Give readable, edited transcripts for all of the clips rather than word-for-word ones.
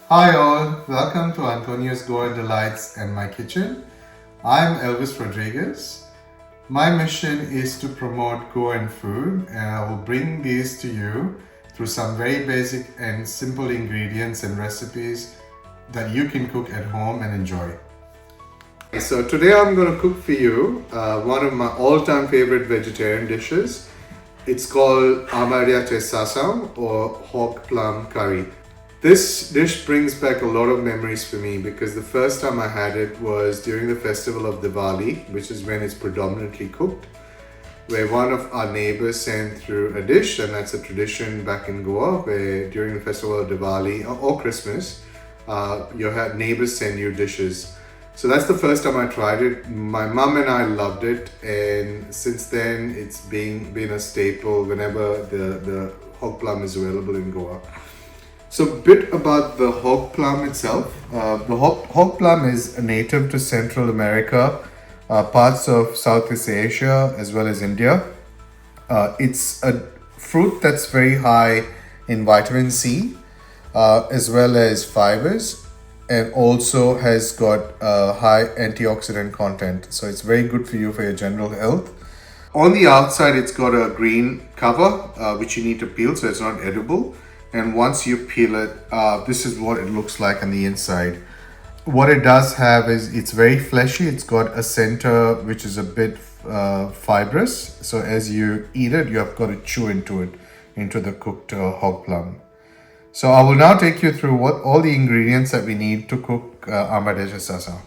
Hi all, welcome to Antonio's Goan Delights and my kitchen. I'm Elvis Rodriguez. My mission is to promote Goan food and I will bring these to you through some very basic and simple ingredients and recipes that you can cook at home and enjoy. So today I'm going to cook for you one of my all-time favorite vegetarian dishes. It's called Ambadeache Sasav or hog plum curry. This dish brings back a lot of memories for me because the first time I had it was during the festival of Diwali, which is when it's predominantly cooked, where one of our neighbors sent through a dish, and that's a tradition back in Goa where during the festival of Diwali or Christmas, your neighbors send you dishes. So that's the first time I tried it. My mum and I loved it, and since then it's been a staple whenever the hog plum is available in Goa. So a bit about the hog plum itself. The hog plum is native to Central America, parts of Southeast Asia as well as India. It's a fruit that's very high in vitamin C as well as fibers, and also has got a high antioxidant content. So it's very good for you for your general health. On the outside, it's got a green cover, which you need to peel, so it's not edible. And once you peel it, this is what it looks like on the inside. What it does have is it's very fleshy. It's got a center which is a bit fibrous. So as you eat it, you have got to chew into it, into the cooked hog plum. So I will now take you through what all the ingredients that we need to cook Ambadeache Sasav.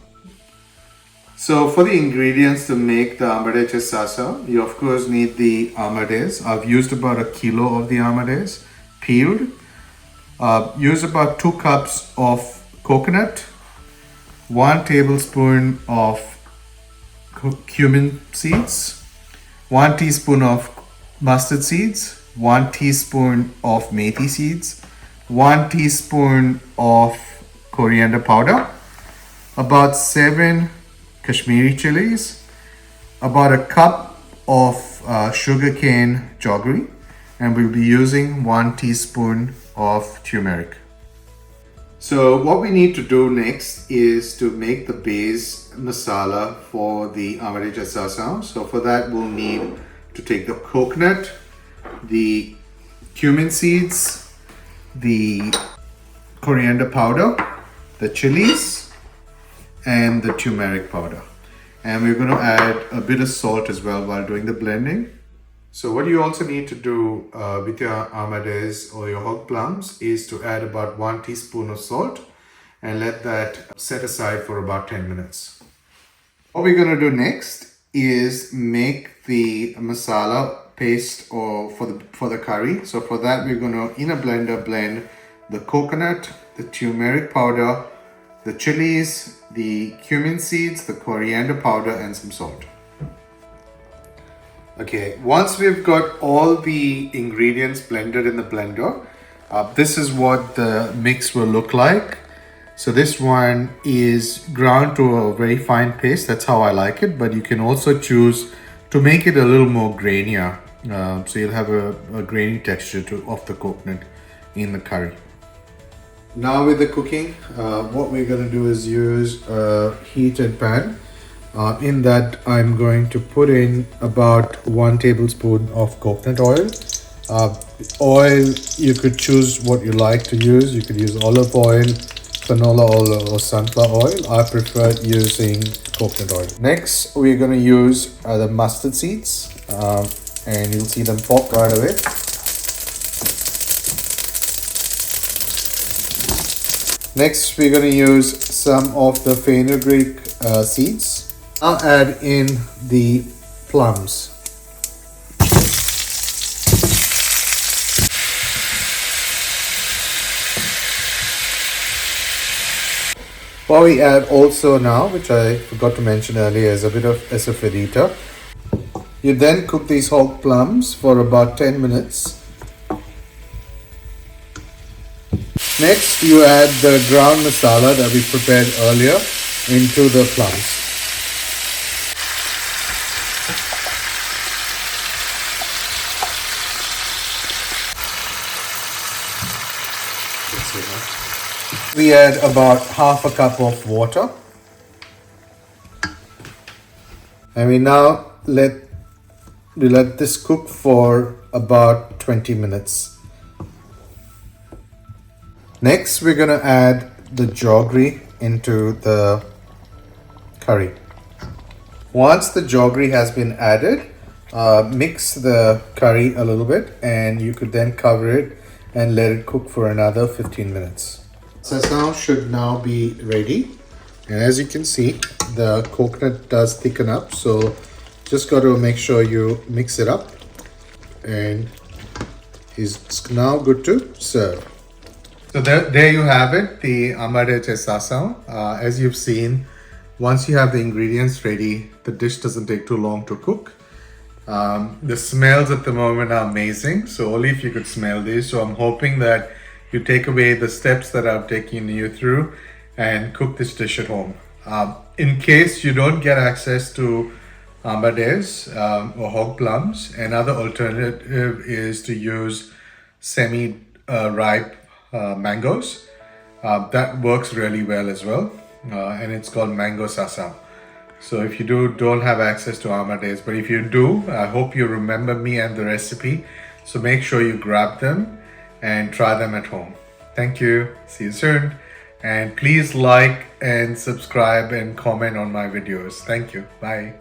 So for the ingredients to make the Ambadeache Sasav, you of course need the ambades. I've used about 1 kilo of the ambades, peeled. Use about 2 cups of coconut, 1 tablespoon of cumin seeds, 1 teaspoon of mustard seeds, 1 teaspoon of methi seeds, 1 teaspoon of coriander powder, about 7 Kashmiri chillies, about 1 cup of sugarcane jaggery, and we'll be using 1 teaspoon of turmeric. So what we need to do next is to make the base masala for the Ambadeache Sasav. So for that we'll need to take the coconut, the cumin seeds, the coriander powder, the chilies, and the turmeric powder. And we're going to add a bit of salt as well while doing the blending. So what you also need to do with your ambades or your hog plums is to add about 1 teaspoon of salt and let that set aside for about 10 minutes. What we're going to do next is make the masala paste or for the curry. So for that we're going to in a blender blend the coconut, the turmeric powder, the chilies, the cumin seeds, the coriander powder, and some salt. Okay, once we've got all the ingredients blended in the blender, this is what the mix will look like. So this one is ground to a very fine paste. That's how I like it, but you can also choose to make it a little more grainier. So you'll have a grainy texture of the coconut in the curry. Now with the cooking, what we're going to do is use a heated pan. In that I'm going to put in about 1 tablespoon of coconut oil. Oil, you could choose what you like to use. You could use olive oil, canola oil, or sunflower oil. I prefer using coconut oil. Next, we're going to use the mustard seeds, and you'll see them pop right away. Next, we're going to use some of the fenugreek seeds. I'll add in the plums. What we add also now, which I forgot to mention earlier, is a bit of asafoetida. You then cook these hog plums for about 10 minutes. Next, you add the ground masala that we prepared earlier into the plums. We add about half a cup of water. And we now let this cook for about 20 minutes. Next, we're going to add the jaggery into the curry. Once the jaggery has been added, mix the curry a little bit, and you could then cover it and let it cook for another 15 minutes. Sasav should now be ready, and as you can see, the coconut does thicken up, so just got to make sure you mix it up, and it's now good to serve. So there you have it, the Ambadeache Sasav. As you've seen, once you have the ingredients ready, the dish doesn't take too long to cook. The smells at the moment are amazing, so only if you could smell these. So I'm hoping that you take away the steps that I've taken you through and cook this dish at home. In case you don't get access to ambades or hog plums, another alternative is to use semi-ripe mangoes. That works really well as well, and it's called mango sasav. So if you don't have access to ambades, but if you do, I hope you remember me and the recipe. So make sure you grab them and try them at home. Thank you. See you soon. And please like and subscribe and comment on my videos. Thank you. Bye.